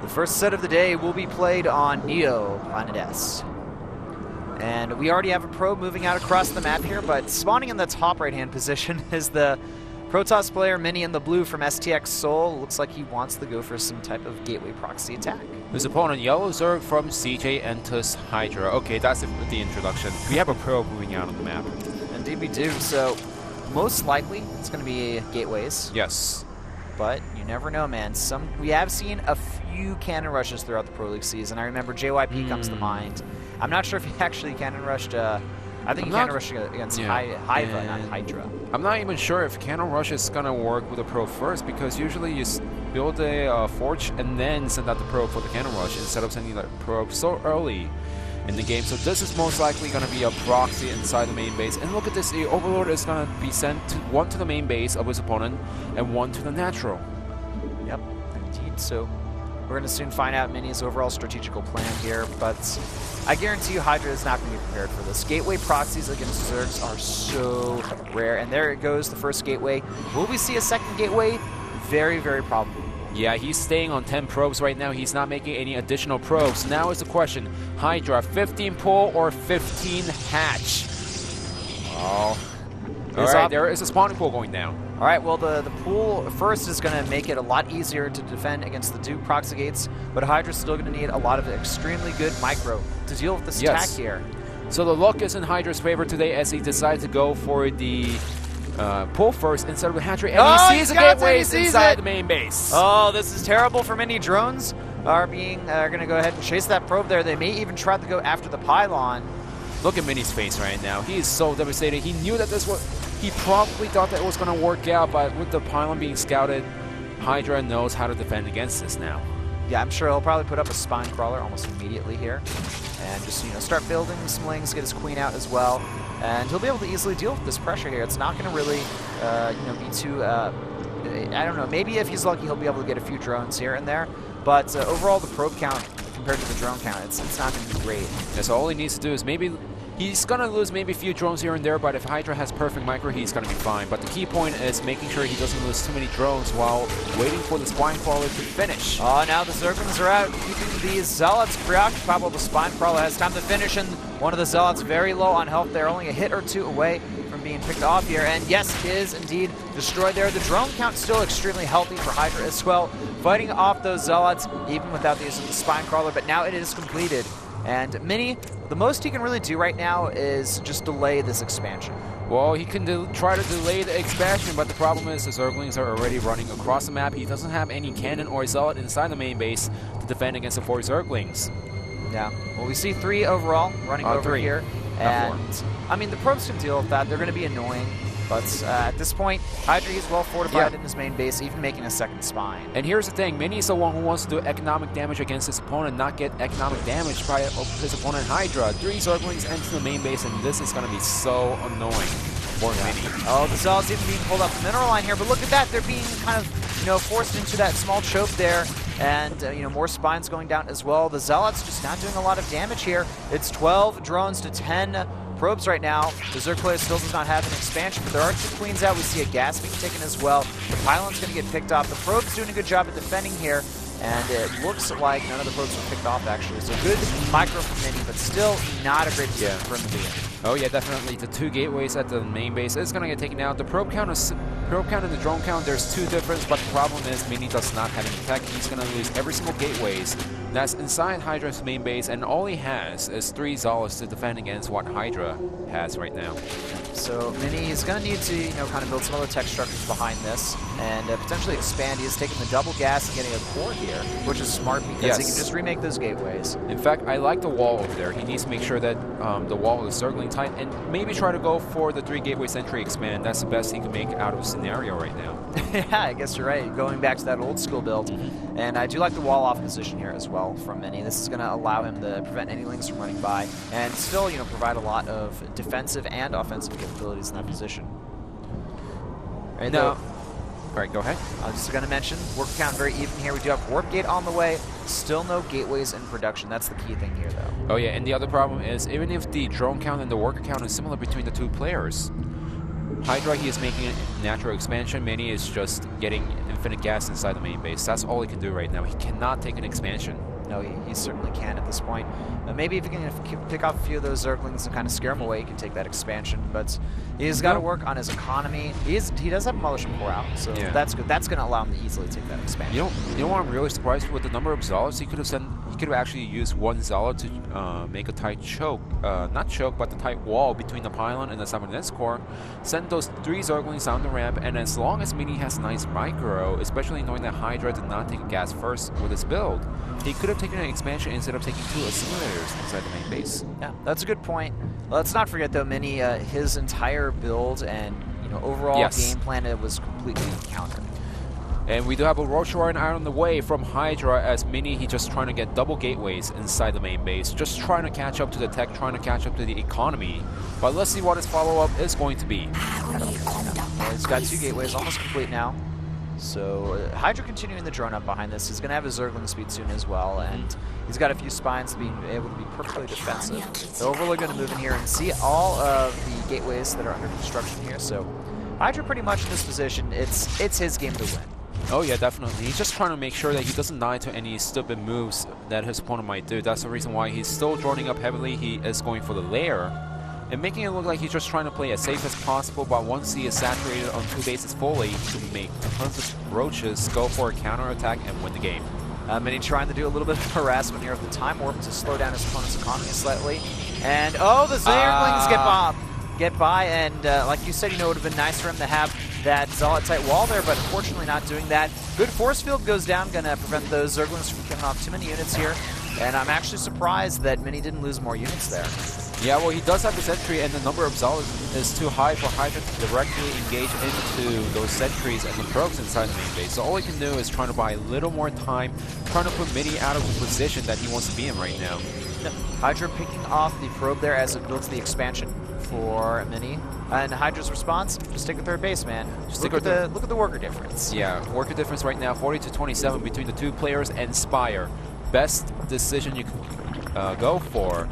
The first set of the day will be played on Neo Planet S. And we already have a probe moving out across the map here, but spawning in the top right-hand position is the Protoss player Mini in the blue from STX Seoul. Looks like he wants to go for some type of gateway proxy attack. His opponent, Yellow Zerg from CJ enters Hydra. Okay, that's the introduction. We have a probe moving out on the map. Indeed we do. So most likely it's going to be gateways. Yes. But you never know, man. We have seen a few cannon rushes throughout the Pro League season. I remember JYP comes to mind. I'm not sure if he actually cannon rushed. I think he cannon rushed against Hiva, not Hydra. I'm not even sure if cannon rush is gonna work with a probe first, because usually you build a forge and then send out the probe for the cannon rush instead of sending the probe so early in the game. So this is most likely going to be a proxy inside the main base. And look at this, the Overlord is going to be sent one to the main base of his opponent and one to the natural. Yep, indeed. So we're going to soon find out Mini's overall strategical plan here, but I guarantee you Hydra is not going to be prepared for this. Gateway proxies against Zergs are so rare, and there it goes, the first gateway. Will we see a second gateway? Very, very probable. Yeah, he's staying on 10 probes right now. He's not making any additional probes. Now is the question, Hydra, 15 pull or 15 hatch? Oh. Alright, there is a spawning pool going down. Alright, well the pool first is going to make it a lot easier to defend against the Duke proxy gates, but Hydra's still going to need a lot of extremely good micro to deal with this attack here. So the luck is in Hydra's favor today as he decides to go for the pull first instead of the hatchery, and he sees the gateways inside the main base. Oh, this is terrible for Mini. Drones are going to go ahead and chase that probe there. They may even try to go after the pylon. Look at Mini's face right now. He is so devastated. He knew that he probably thought that it was going to work out, but with the pylon being scouted, Hydra knows how to defend against this now. Yeah, I'm sure he'll probably put up a spine crawler almost immediately here, and just start building some lings, get his queen out as well, and he'll be able to easily deal with this pressure here. It's not going to really, be too. I don't know. Maybe if he's lucky, he'll be able to get a few drones here and there, but overall the probe count compared to the drone count, it's not going to be great. Yeah, so all he needs to do is he's going to lose maybe a few drones here and there, but if Hydra has perfect micro, he's going to be fine. But the key point is making sure he doesn't lose too many drones while waiting for the spine crawler to finish. Oh, now the Zerglings are out, keeping the Zealots preoccupied while the spine crawler has time to finish, and one of the Zealots very low on health. They're only a hit or two away from being picked off here, and yes, it is indeed destroyed there. The drone count still extremely healthy for Hydra as well, fighting off those Zealots even without the use of the spine crawler, but now it is completed. And Mini, the most he can really do right now is just delay this expansion. Well, he can try to delay the expansion, but the problem is the Zerglings are already running across the map. He doesn't have any cannon or Zealot inside the main base to defend against the 4 Zerglings. Yeah, well, we see 3 overall running over here. And, I mean, the probes can deal with that. They're going to be annoying. But at this point, Hydra is well fortified in his main base, even making a second spine. And here's the thing, Mini is the one who wants to do economic damage against his opponent, not get economic damage by his opponent Hydra. 3 Zerglings enter the main base, and this is going to be so annoying for Mini. Oh, the Zealots even being pulled up the mineral line here, but look at that, they're being kind of, forced into that small choke there, and, more spines going down as well. The Zealots just not doing a lot of damage here. It's 12 drones to 10 probes right now. The Zerg player still does not have an expansion, but there are 2 queens out. We see a gas being taken as well. The pylon's going to get picked off. The probe's doing a good job at defending here, and it looks like none of the probes were picked off, actually. So good micro from Mini, but still not a great position for him to be in. Oh yeah, definitely. The 2 gateways at the main base is going to get taken out. The probe count and the drone count, there's 2 difference, but the problem is Mini does not have any tech. He's going to lose every single gateways that's inside Hydra's main base, and all he has is 3 Zealots to defend against what Hydra has right now. So Mini is going to need to, kind of build some other tech structures behind this and potentially expand. He is taking the double gas and getting a core here, which is smart because he can just remake those gateways. In fact, I like the wall over there. He needs to make sure that the wall is circling tight and maybe try to go for the 3 gateway sentry expand. That's the best he can make out of the scenario right now. Yeah, I guess you're right. Going back to that old school build. And I do like the wall off position here as well from Mini. This is going to allow him to prevent any lings from running by and still, provide a lot of defensive and offensive capabilities in that position. Right now. All right, go ahead. I was just going to mention, work count very even here. We do have Warp Gate on the way. Still no gateways in production. That's the key thing here, though. Oh, yeah, and the other problem is, even if the drone count and the worker count is similar between the 2 players, Hydra, he is making a natural expansion. Mini is just getting infinite gas inside the main base. That's all he can do right now. He cannot take an expansion. No, he certainly can at this point. Maybe if he can pick off a few of those Zerglings and kind of scare him away, he can take that expansion. But he's got to work on his economy. He does have a Mothership Core out, so that's good. That's going to allow him to easily take that expansion. You know what I'm really surprised with the number of Zealots? He could have actually used one Zealot to make a tight choke, not choke, but the tight wall between the pylon and the Cybernetics core. Send those 3 Zerglings down the ramp, and as long as Mini has nice micro, especially knowing that Hydra did not take a gas first with his build, he could have taken an expansion instead of taking 2 assimilators inside the main base. Yeah, that's a good point. Let's not forget though, Mini, his entire build and overall game plan was completely countered. And we do have a Roach Warren out on the way from Hydra as Mini, he's just trying to get double gateways inside the main base. Just trying to catch up to the tech, trying to catch up to the economy. But let's see what his follow-up is going to be. Well, he's got 2 gateways, almost complete now. So Hydra continuing the drone up behind this. He's going to have his Zergling speed soon as well, and he's got a few spines being able to be perfectly defensive. They're really going to move in here and see all of the gateways that are under construction here. So Hydra pretty much in this position, it's his game to win. Oh yeah, definitely. He's just trying to make sure that he doesn't die to any stupid moves that his opponent might do. That's the reason why he's still droning up heavily. He is going for the lair and making it look like he's just trying to play as safe as possible, but once he is saturated on 2 bases fully, to make tons of roaches, go for a counterattack and win the game. Mini trying to do a little bit of harassment here with the Time Warp to slow down his opponent's economy slightly. And oh, the Zerglings get by, and like you said, it would have been nice for him to have that Zealot tight wall there, but unfortunately not doing that. Good force field goes down, gonna prevent those Zerglings from killing off too many units here. And I'm actually surprised that Mini didn't lose more units there. Yeah, well, he does have the sentry, and the number of Zealots is too high for Hydra to directly engage into those sentries and the probes inside the main base. So all he can do is trying to buy a little more time, trying to put Mini out of the position that he wants to be in right now. Yep. Hydra picking off the probe there as it builds the expansion for Mini. And Hydra's response, just take the 3rd base, man. Just look at the worker difference. Yeah, worker difference right now, 40-27 between the 2 players and Spire. Best decision you can go for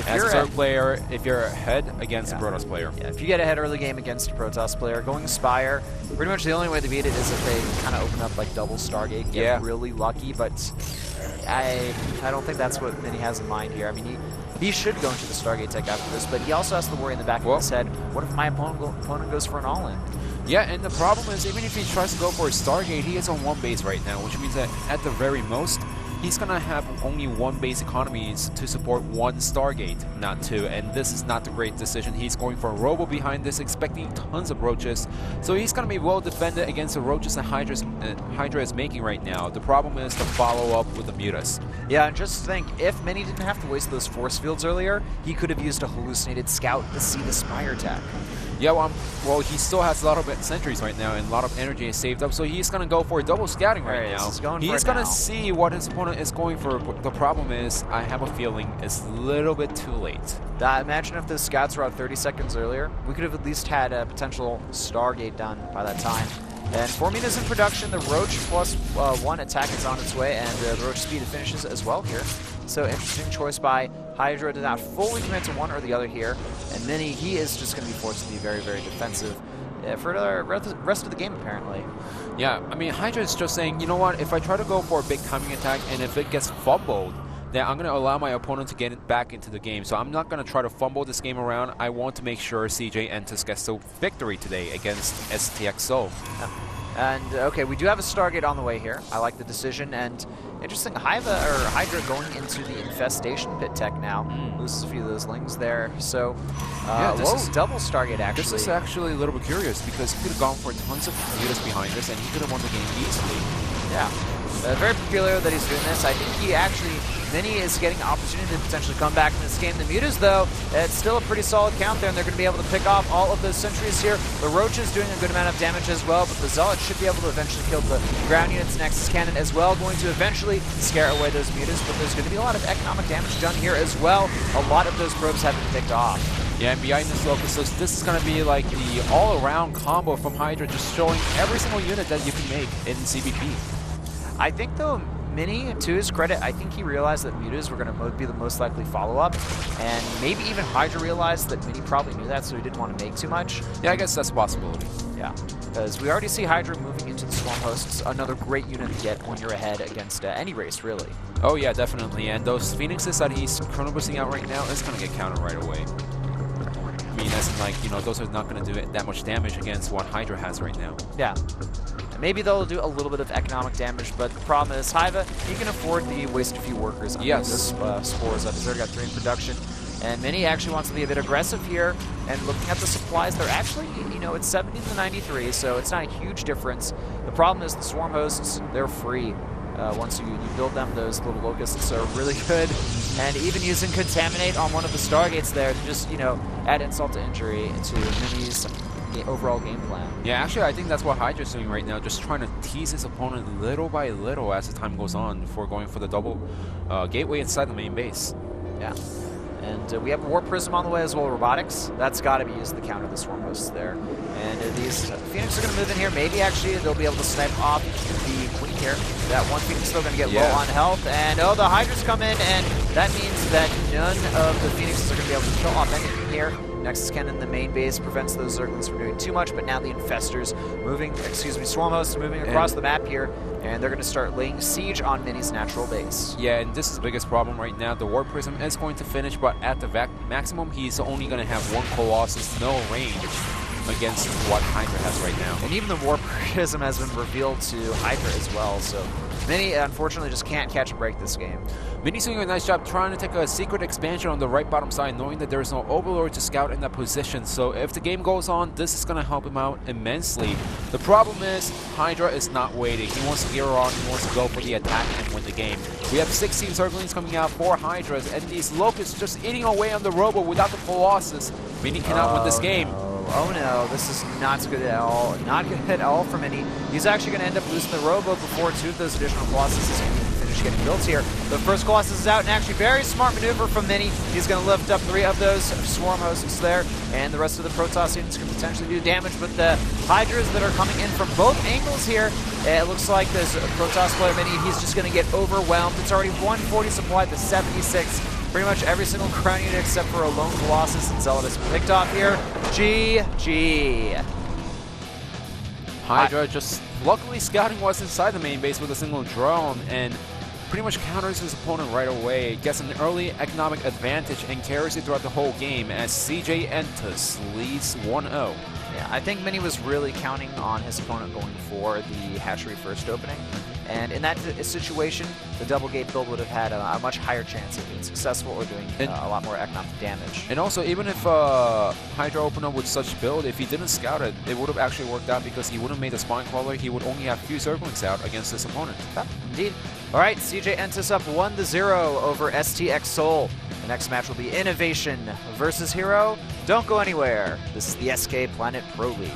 as a 3rd player if you're ahead against a Protoss player. Yeah, if you get ahead early game against a Protoss player, going Spire, pretty much the only way to beat it is if they kind of open up like double Stargate, get really lucky, but I don't think that's what Mini has in mind here. I mean, he should go into the Stargate tech after this, but he also has to worry in the back of his head, what if my opponent goes for an all-in? Yeah, and the problem is, even if he tries to go for a Stargate, he is on 1 base right now, which means that at the very most, he's going to have only 1 base economies to support 1 Stargate, not 2, and this is not the great decision. He's going for a Robo behind this, expecting tons of Roaches, so he's going to be well defended against the Roaches that Hydra is making right now. The problem is the follow-up with the Mutas. Yeah, and just think, if Mini didn't have to waste those force fields earlier, he could have used a hallucinated scout to see the Spire attack. Yeah, well, he still has a lot of sentries right now, and a lot of energy is saved up, so he's going to go for a double scouting right now. He's going to see what his opponent is going for. The problem is, I have a feeling it's a little bit too late. Imagine if the scouts were out 30 seconds earlier. We could have at least had a potential Stargate done by that time. And 4 meters in production, the Roach +1 attack is on its way, and the Roach speed finishes as well here. So interesting choice by Hydra to not fully commit to one or the other here. And Mini, he is just going to be forced to be very, very defensive for the rest of the game, apparently. Yeah, I mean, Hydra is just saying, you know what, if I try to go for a big timing attack and if it gets fumbled, then I'm going to allow my opponent to get it back into the game. So I'm not going to try to fumble this game around. I want to make sure CJ Entus gets the victory today against STX Seoul. Yeah. And okay, we do have a Stargate on the way here. I like the decision, and interesting, Hydra going into the Infestation Pit tech now. Loses a few of those lings there. So, this is double Stargate actually. This is actually a little bit curious because he could have gone for tons of Mutas behind this, and he could have won the game easily. Yeah. Very peculiar that he's doing this. I think he actually, Mini is getting an opportunity to potentially come back in this game. The Mutas, though, it's still a pretty solid count there, and they're going to be able to pick off all of those sentries here. The Roach is doing a good amount of damage as well, but the Zealot should be able to eventually kill the ground units. Nexus Cannon as well, going to eventually scare away those Mutas, but there's going to be a lot of economic damage done here as well. A lot of those probes have been picked off. Yeah, and behind this locus, so this is going to be like the all-around combo from Hydra, just showing every single unit that you can make in CBP. I think, though, Mini, to his credit, I think he realized that Mutas were going to be the most likely follow-up, and maybe even Hydra realized that Mini probably knew that, so he didn't want to make too much. Yeah, I guess that's a possibility. Yeah, because we already see Hydra moving into the Swarm Hosts, another great unit to get when you're ahead against any race, really. Oh yeah, definitely, and those Phoenixes that he's chrono boosting out right now is going to get countered right away. I mean, as in, like, you know, those are not going to do that much damage against what Hydra has right now. Yeah. Maybe they'll do a little bit of economic damage, but the problem is Hiva, he can afford to waste a few workers on this Spores up. He's already got 3 in production. And Mini actually wants to be a bit aggressive here, and looking at the supplies, they're actually, you know, it's 70 to 93, so it's not a huge difference. The problem is the Swarm Hosts, they're free. Once you build them, those little locusts are really good. And even using Contaminate on one of the Stargates there to just, you know, add insult to injury into Mini's overall game plan. Yeah, actually, I think that's what Hydra's doing right now, just trying to tease his opponent little by little as the time goes on before going for the double gateway inside the main base. Yeah. And we have a Warp Prism on the way as well, Robotics. That's got to be used to counter the Swarm Hosts there. And these Phoenix are going to move in here. Maybe actually they'll be able to snipe off the Queen here. That one Phoenix is still going to get low on health. And oh, the Hydras come in, and that means that none of the Phoenixes are going to be able to kill off anything here. Nexus Cannon in the main base prevents those Zerglings from doing too much, but now the Infestors moving, Swarm Hosts moving across the map here, and they're going to start laying siege on Mini's natural base. Yeah, and this is the biggest problem right now. The Warp Prism is going to finish, but at the maximum, he's only going to have 1 Colossus, no range against what Hydra has right now. And even the Warp Prism has been revealed to Hydra as well, so Mini unfortunately just can't catch a break this game. Mini's doing a nice job trying to take a secret expansion on the right bottom side, knowing that there's no Overlord to scout in that position. So if the game goes on, this is going to help him out immensely. The problem is, Hydra is not waiting. He wants to gear on, he wants to go for the attack and win the game. We have 16 Zerglings coming out, 4 Hydras, and these Locusts just eating away on the Robo without the Colossus. Mini cannot win this game. Oh no, this is not good at all. Not good at all for Mini. He's actually going to end up losing the Robo before 2 of those additional Colossus can finish getting built here. The first Colossus is out, and actually very smart maneuver from Mini. He's going to lift up 3 of those Swarm Hosts there, and the rest of the Protoss units can potentially do damage, but the Hydras that are coming in from both angles here, it looks like this Protoss player Mini, he's just going to get overwhelmed. It's already 140 supplied to 76. Pretty much every single crown unit except for a lone Colossus and Zealot has been picked off here. GG. Hydra just luckily scouting what's inside the main base with a single drone and pretty much counters his opponent right away, gets an early economic advantage and carries it throughout the whole game as CJ Entus leads 1-0. Yeah, I think Mini was really counting on his opponent going for the hatchery first opening. And in that situation, the double gate build would have had a much higher chance of being successful or doing a lot more economic damage. And also, even if Hydra opened up with such build, if he didn't scout it, it would have actually worked out because he wouldn't have made a Spine Crawler. He would only have a few Zerglings out against his opponent. Yeah, indeed. All right, CJ Entus up 1-0 over STX Seoul. The next match will be Innovation versus Hero. Don't go anywhere. This is the SK Planet Pro League.